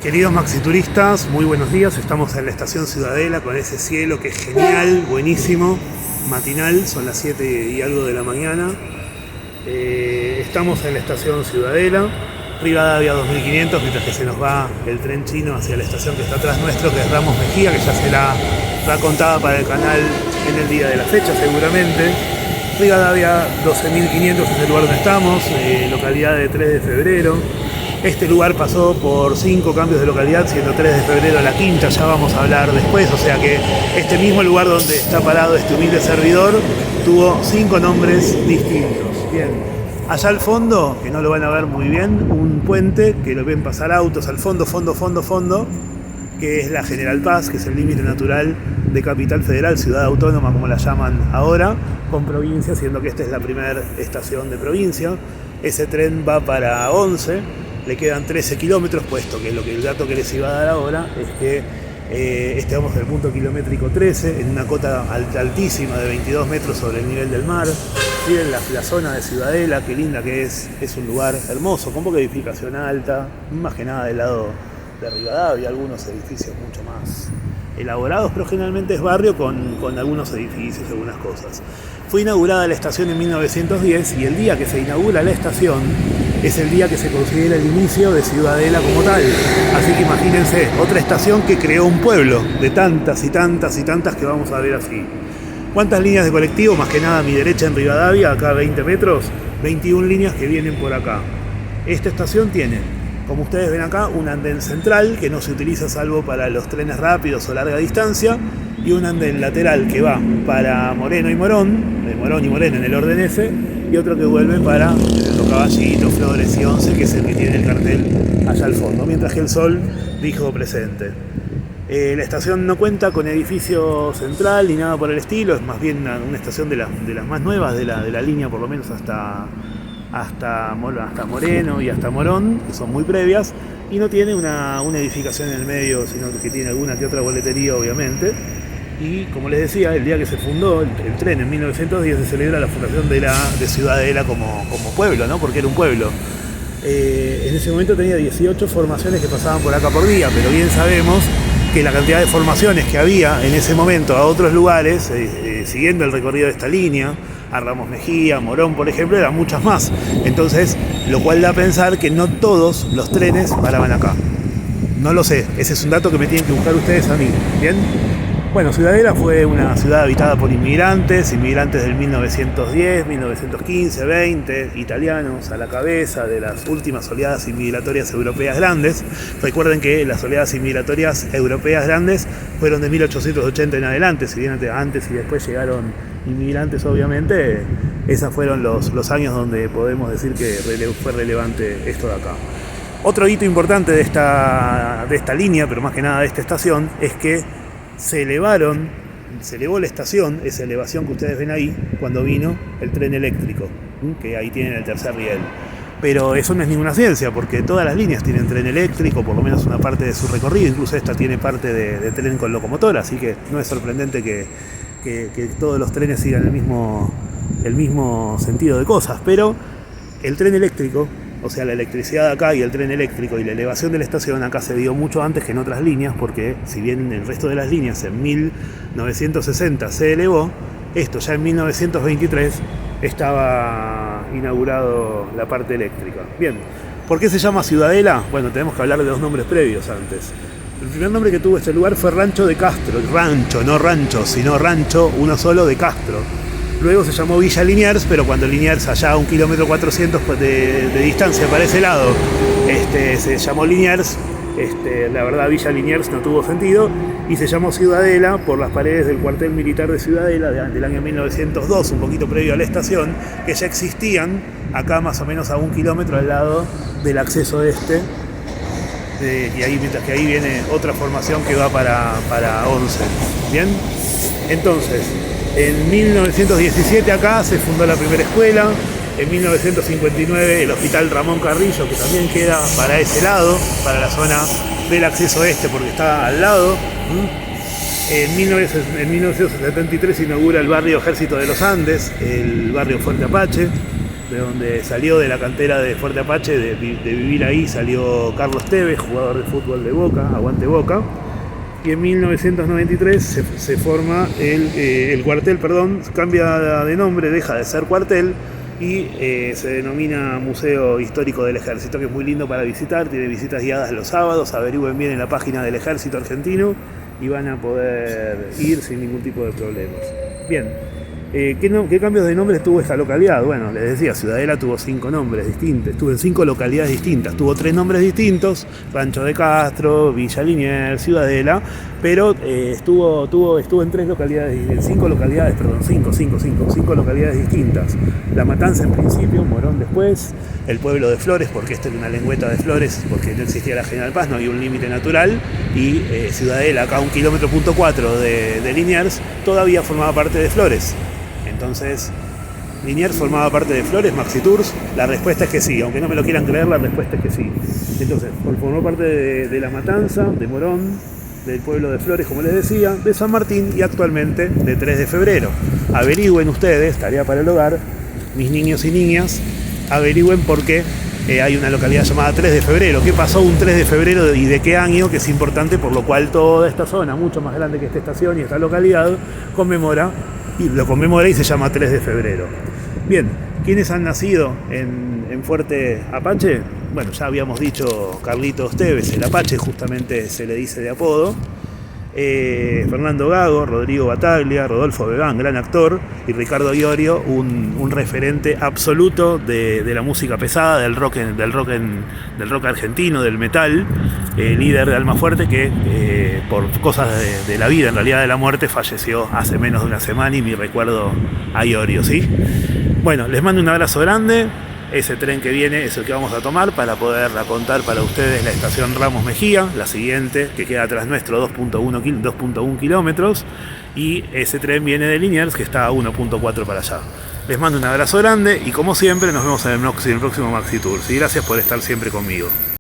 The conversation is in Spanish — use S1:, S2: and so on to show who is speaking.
S1: Queridos maxituristas, muy buenos días. Estamos en la estación Ciudadela con ese cielo que es genial, buenísimo, matinal, son las 7 y algo de la mañana. Estamos en la estación Ciudadela, Rivadavia 2500, mientras que se nos va el tren chino hacia la estación que está atrás nuestro, que es Ramos Mejía, que ya será contada para el canal en el día de la fecha seguramente. Rivadavia 12500 es el lugar donde estamos, localidad de 3 de febrero. Este lugar pasó por 5 cambios de localidad, siendo 3 de febrero la quinta, ya vamos a hablar después, o sea que este mismo lugar donde está parado este humilde servidor tuvo 5 nombres distintos. Bien, allá al fondo, que no lo van a ver muy bien, un puente que lo ven pasar autos al fondo, que es la General Paz, que es el límite natural de Capital Federal, ciudad autónoma como la llaman ahora, con provincia, siendo que esta es la primera estación de provincia. Ese tren va para 11, le quedan 13 kilómetros, puesto que el dato que les iba a dar ahora es que estamos en el punto kilométrico 13, en una cota altísima de 22 metros sobre el nivel del mar. Miren la zona de Ciudadela, qué linda que es un lugar hermoso, con poca edificación alta, más que nada del lado de Rivadavia, algunos edificios mucho más elaborados, pero generalmente es barrio con algunos edificios, algunas cosas. Fue inaugurada la estación en 1910 y el día que se inaugura la estación es el día que se considera el inicio de Ciudadela como tal. Así que imagínense, otra estación que creó un pueblo de tantas y tantas y tantas que vamos a ver así. ¿Cuántas líneas de colectivo? Más que nada a mi derecha en Rivadavia, acá a 20 metros, 21 líneas que vienen por acá. Esta estación tiene, como ustedes ven acá, un andén central que no se utiliza salvo para los trenes rápidos o larga distancia, y un andén lateral que va para Moreno y Morón, de Morón y Moreno en el orden F, y otro que vuelve para Caballito, Flores y 11, que es el que tiene el cartel allá al fondo, mientras que el sol dijo presente. La estación no cuenta con edificio central ni nada por el estilo, es más bien una estación de las más nuevas de la línea, por lo menos hasta Moreno y hasta Morón, que son muy previas, y no tiene una edificación en el medio, sino que tiene alguna que otra boletería, obviamente. Y como les decía, el día que se fundó el tren en 1910 se celebra la fundación de Ciudadela como pueblo, ¿no? Porque era un pueblo. En ese momento tenía 18 formaciones que pasaban por acá por día, pero bien sabemos que la cantidad de formaciones que había en ese momento a otros lugares, siguiendo el recorrido de esta línea, a Ramos Mejía, Morón, por ejemplo, eran muchas más. Entonces, lo cual da a pensar que no todos los trenes paraban acá. No lo sé, ese es un dato que me tienen que buscar ustedes a mí, ¿bien? Bueno, Ciudadela fue una ciudad habitada por inmigrantes del 1910, 1915, 20, italianos a la cabeza de las últimas oleadas inmigratorias europeas grandes. Recuerden que las oleadas inmigratorias europeas grandes fueron de 1880 en adelante, si bien antes y después llegaron inmigrantes, obviamente, esos fueron los años donde podemos decir que fue relevante esto de acá. Otro hito importante de esta línea, pero más que nada de esta estación, es que se elevó la estación, esa elevación que ustedes ven ahí, cuando vino el tren eléctrico, que ahí tienen el tercer riel. Pero eso no es ninguna ciencia, porque todas las líneas tienen tren eléctrico, por lo menos una parte de su recorrido, incluso esta tiene parte de tren con locomotora, así que no es sorprendente que todos los trenes sigan el mismo sentido de cosas. Pero el tren eléctrico, o sea, la electricidad de acá y el tren eléctrico y la elevación de la estación acá se dio mucho antes que en otras líneas, porque si bien el resto de las líneas en 1960 se elevó, esto ya en 1923 estaba inaugurado la parte eléctrica. Bien, ¿por qué se llama Ciudadela? Bueno, tenemos que hablar de dos nombres previos antes. El primer nombre que tuvo este lugar fue Rancho de Castro, rancho, no rancho, sino rancho, uno solo de Castro. Luego se llamó Villa Liniers, pero cuando Liniers, allá a 1,4 km de distancia para ese lado, se llamó Liniers. La verdad, Villa Liniers no tuvo sentido y se llamó Ciudadela por las paredes del cuartel militar de Ciudadela del año 1902, un poquito previo a la estación, que ya existían acá más o menos a 1 kilómetro al lado del acceso y ahí, mientras que ahí viene otra formación que va para 11. ¿Bien? Entonces, en 1917 acá se fundó la primera escuela, en 1959 el Hospital Ramón Carrillo, que también queda para ese lado, para la zona del acceso porque está al lado. En 1973 se inaugura el barrio Ejército de los Andes, el barrio Fuerte Apache. de donde salió de la cantera de Fuerte Apache, de vivir ahí, salió Carlos Tevez, jugador de fútbol de Boca, aguante Boca. Y en 1993 se forma el cuartel, cambia de nombre, deja de ser cuartel y se denomina Museo Histórico del Ejército, que es muy lindo para visitar, tiene visitas guiadas los sábados, averigüen bien en la página del Ejército Argentino y van a poder ir sin ningún tipo de problemas. Bien. ¿Qué cambios de nombres tuvo esta localidad? Bueno, les decía, Ciudadela tuvo 5 nombres distintos, estuvo en 5 localidades distintas, tuvo 3 nombres distintos, Rancho de Castro, Villa Liniers, Ciudadela, pero estuvo en 3 localidades, en 5 localidades, 5 localidades distintas. La Matanza en principio, Morón después, el pueblo de Flores, porque esto era una lengüeta de Flores, porque no existía la General Paz, no había un límite natural, y Ciudadela, acá a 1,4 kilómetros de Liniers, todavía formaba parte de Flores. Entonces, Liniers formaba parte de Flores, Maxi Tours. La respuesta es que sí, aunque no me lo quieran creer, la respuesta es que sí. Entonces, formó parte de La Matanza, de Morón, del pueblo de Flores, como les decía, de San Martín y actualmente de 3 de febrero. Averigüen ustedes, tarea para el hogar, mis niños y niñas, averigüen por qué hay una localidad llamada 3 de febrero. ¿Qué pasó un 3 de febrero y de qué año? Que es importante, por lo cual toda esta zona, mucho más grande que esta estación y esta localidad, lo conmemora y se llama 3 de febrero. Bien, ¿quiénes han nacido en Fuerte Apache? Bueno, ya habíamos dicho Carlitos Tevez, el Apache, justamente se le dice de apodo. Fernando Gago, Rodrigo Bataglia, Rodolfo Bebán, gran actor, y Ricardo Iorio, un referente absoluto de la música pesada, del rock argentino, del metal, líder de Almafuerte, que por cosas de la vida, en realidad de la muerte, falleció hace menos de una semana, y mi recuerdo a Iorio, ¿sí? Bueno, les mando un abrazo grande. Ese tren que viene es el que vamos a tomar para poder contar para ustedes la estación Ramos Mejía, la siguiente, que queda atrás nuestro, 2.1 kilómetros, y ese tren viene de Liniers, que está a 1.4 para allá. Les mando un abrazo grande y como siempre nos vemos en el próximo Maxi Tours, y gracias por estar siempre conmigo.